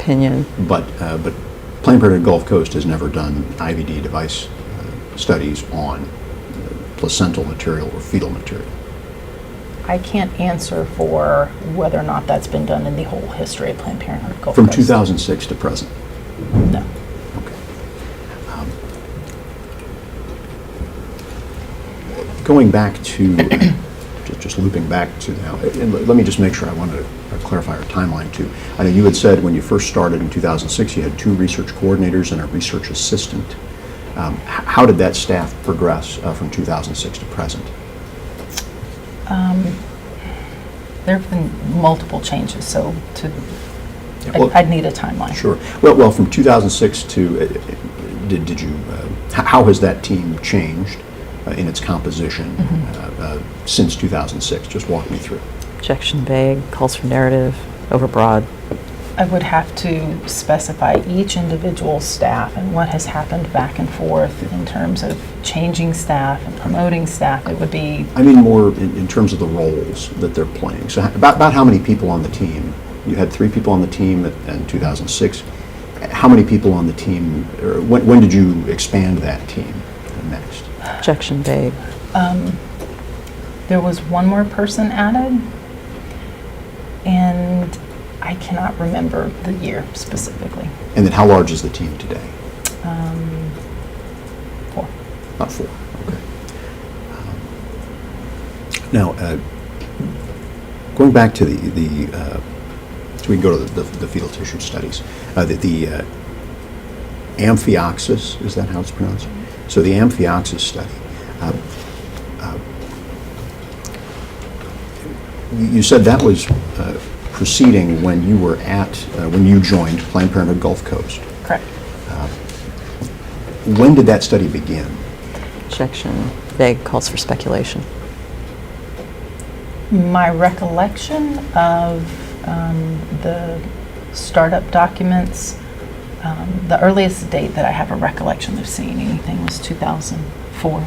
opinion. But Planned Parenthood Gulf Coast has never done IVD device studies on placental material or fetal material. I can't answer for whether or not that's been done in the whole history of Planned Parenthood Gulf From Coast. 2006 to present? No. Okay. Going back to, just looping back to now, and let me just make sure, I want to clarify our timeline too. I know you had said when you first started in 2006 you had 2 research coordinators and a research assistant. How did that staff progress from 2006 to present? There have been multiple changes, so I'd need a timeline. Sure. Well, from 2006 to, did you, how has that team changed in its composition since 2006? Just walk me through. Objection vague, calls for narrative, overbroad. I would have to specify each individual staff and what has happened back and forth in terms of changing staff and promoting staff. It would be... I mean more in terms of the roles that they're playing. So about how many people on the team? You had 3 people on the team in 2006. How many people on the team, or when did you expand that team next? Objection vague. There was 1 more person added, and I cannot remember the year specifically. And then how large is the team today? 4. About 4, okay. Now, going back to so we can go to the fetal tissue studies. The amphioxus, is that how it's pronounced? So the amphioxus study. You said that was proceeding when you were when you joined Planned Parenthood Gulf Coast. Correct. When did that study begin? Objection vague, calls for speculation. My recollection of the startup documents, the earliest date that I have a recollection of seeing anything was 2004.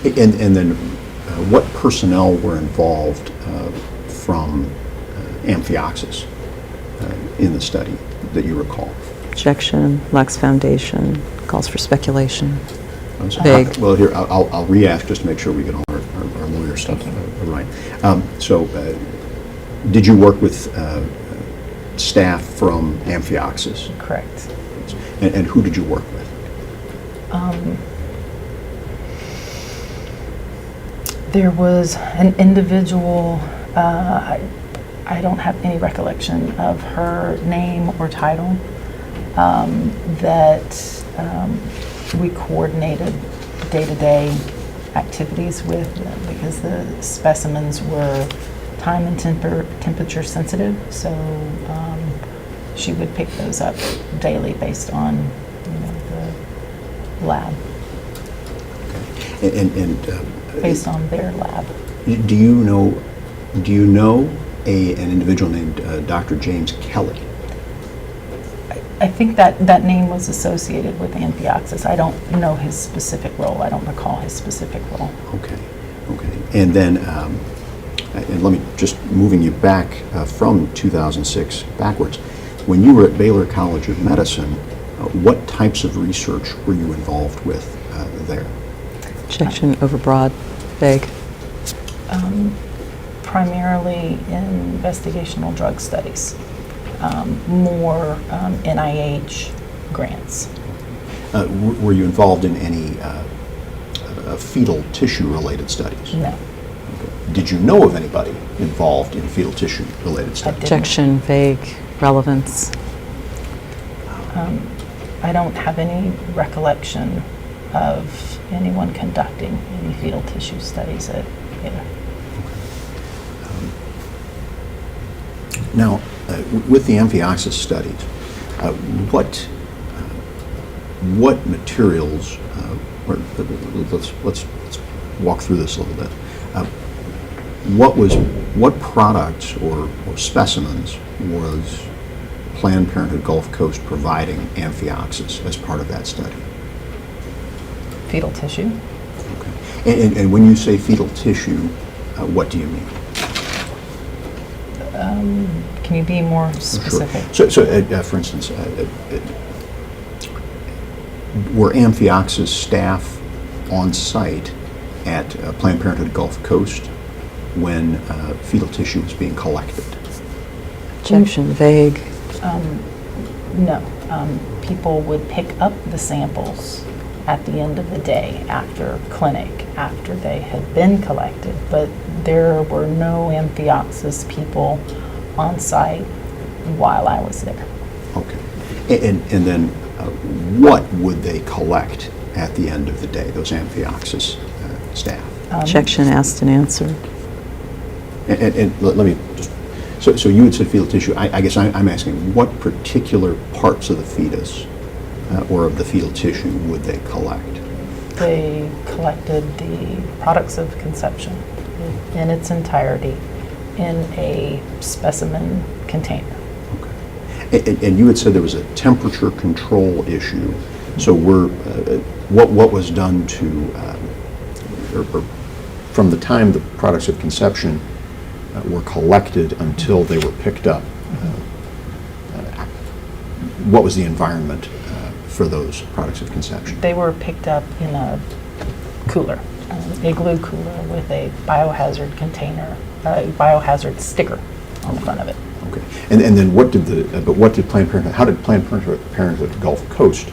And then what personnel were involved from amphioxus in the study that you recall? Objection, lacks foundation, calls for speculation. Vague. Well, here, I'll re-ask just to make sure we get all our lawyer stuff right. Did you work with staff from amphioxus? Correct. And who did you work with? There was an individual, I don't have any recollection of her name or title, that we coordinated day-to-day activities with, because the specimens were time and temperature sensitive, so she would pick those up daily based on the lab. Okay. And based on their lab. Do you know an individual named Dr. James Kelly? I think that name was associated with amphioxus. I don't know his specific role. I don't recall his specific role. Okay. And then, and let me just moving you back from 2006 backwards. When you were at Baylor College of Medicine, what types of research were you involved with there? Objection, overbroad, vague. Primarily investigational drug studies, more NIH grants. Were you involved in any fetal tissue related studies? No. Okay. Did you know of anybody involved in fetal tissue related studies? Objection, vague, relevance. I don't have any recollection of anyone conducting any fetal tissue studies at Baylor. Now, with the amphioxus studies, what materials? Let's walk through this a little bit. What products or specimens was Planned Parenthood Gulf Coast providing amphioxus as part of that study? Fetal tissue. Okay. And when you say fetal tissue, what do you mean? Can you be more specific? Sure. So for instance, were Amphioxus staff on site at Planned Parenthood Gulf Coast when fetal tissue was being collected? Objection, vague. No. People would pick up the samples at the end of the day after clinic, after they had been collected, but there were no Amphioxus people on site while I was there. Okay. And then what would they collect at the end of the day, those Amphioxus staff? Objection, asked and answered. And let me just, so you had said fetal tissue. I guess I'm asking, what particular parts of the fetus or of the fetal tissue would they collect? They collected the products of conception in its entirety in a specimen container. Okay. And you had said there was a temperature control issue. So what was done to, or from the time the products of conception were collected until they were picked up, what was the environment for those products of conception? They were picked up in a cooler, igloo cooler with a biohazard container, biohazard sticker on the front of it. Okay. And then what did Planned Parenthood, how did Planned Parenthood Gulf Coast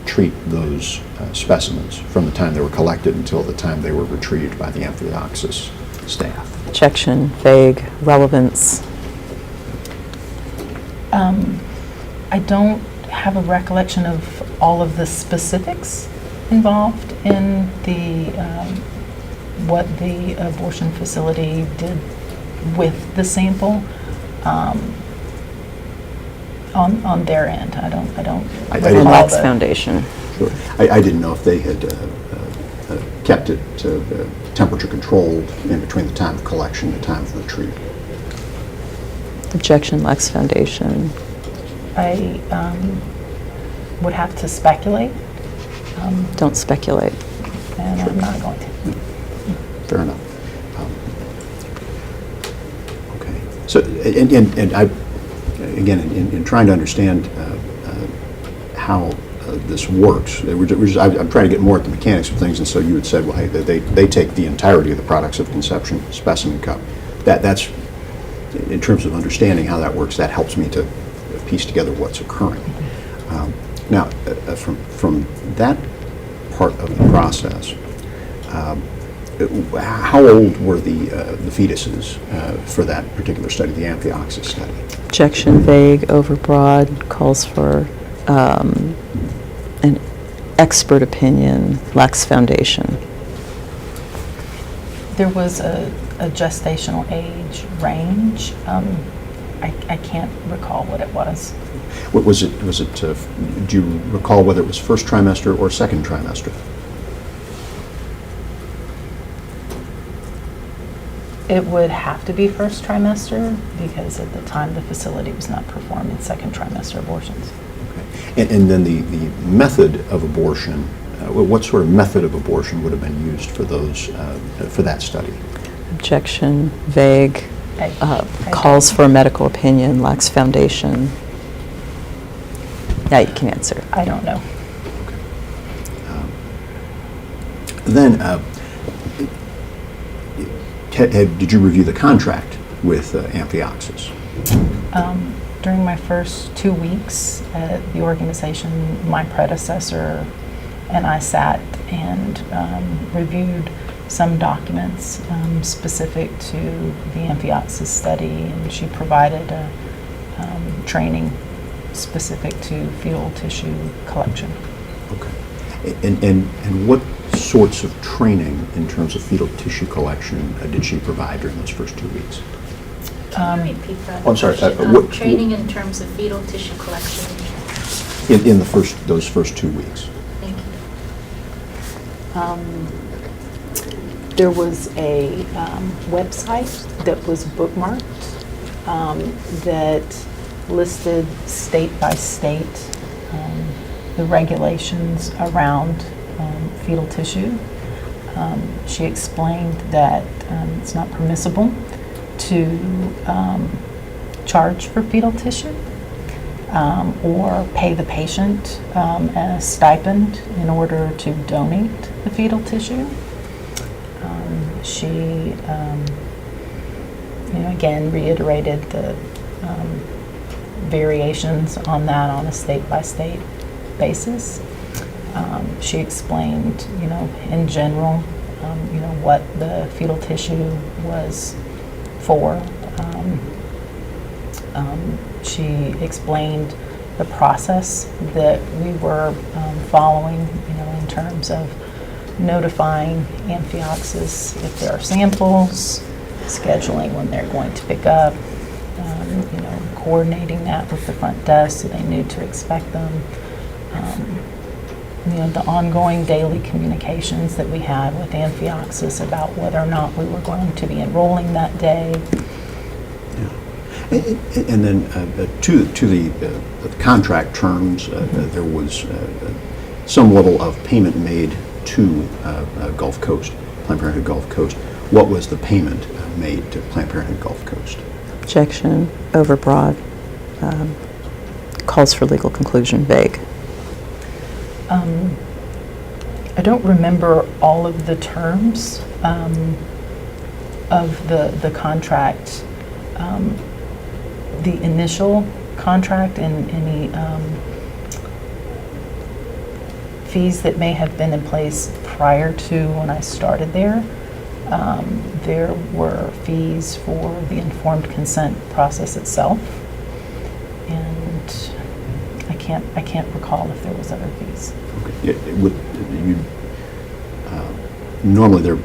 treat those specimens from the time they were collected until the time they were retrieved by the Amphioxus staff? Objection, vague, relevance. I don't have a recollection of all of the specifics involved in the what the abortion facility did with the sample on their end. I don't I recall Lax the- Foundation. Sure. I didn't know if they had kept it temperature controlled in between the time of collection and the time of retrieval. Objection, Lax Foundation. I would have to speculate, Don't speculate. and I'm not going to. Fair enough. Okay. So, and I, again, in trying to understand how this works, I'm trying to get more at the mechanics of things, and so you had said, well, hey, they take the entirety of the products of conception specimen cup. That's, in terms of understanding how that works, that helps me to piece together what's occurring. Now, from that part of the process, how old were the fetuses for that particular study, the Amphioxus study? Objection, vague, overbroad, calls for an expert opinion, Lax Foundation. There was a gestational age range. I can't recall what it was. What was it? Do you recall whether it was first trimester or second trimester? It would have to be first trimester because at the time the facility was not performing second trimester abortions. Okay. And then the method of abortion, what sort of method of abortion would have been used for those for that study? Objection, vague, I calls for a medical opinion, Lax Foundation. Yeah, you can answer. I don't know. Then, did you review the contract with Amphioxus? During my first 2 weeks at the organization, my predecessor and I sat and reviewed some documents specific to the Amphioxus study, and she provided a training specific to fetal tissue collection. Okay. And what sorts of training in terms of fetal tissue collection did she provide during those first 2 weeks? Can you repeat that? I'm sorry, question? Training in terms of fetal tissue collection. In those first 2 weeks. Thank you. There was a website that was bookmarked that listed state by state the regulations around fetal tissue. She explained that it's not permissible to charge for fetal tissue or pay the patient a stipend in order to donate the fetal tissue. She, again, reiterated the variations on that on a state-by-state basis. She explained, in general, what the fetal tissue was for. She explained the process that we were following, in terms of notifying Amphioxus if there are samples, scheduling when they're going to pick up, coordinating that with the front desk so they knew to expect them. The ongoing daily communications that we had with Amphioxus about whether or not we were going to be enrolling that day. And then to the contract terms, there was some level of payment made to Gulf Coast, Planned Parenthood Gulf Coast. What was the payment made to Planned Parenthood Gulf Coast? Objection, overbroad, calls for legal conclusion, vague. I don't remember all of the terms of the contract. The initial contract and any fees that may have been in place prior to when I started there. There were fees for the informed consent process itself, and I can't recall if there was other fees. Okay. Normally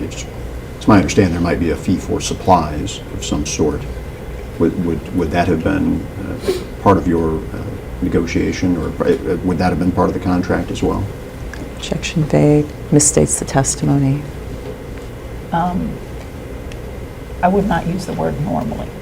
it's my understanding there might be a fee for supplies of some sort. Would that have been part of your negotiation, or would that have been part of the contract as well? Objection, vague, misstates the testimony. I would not use the word normally.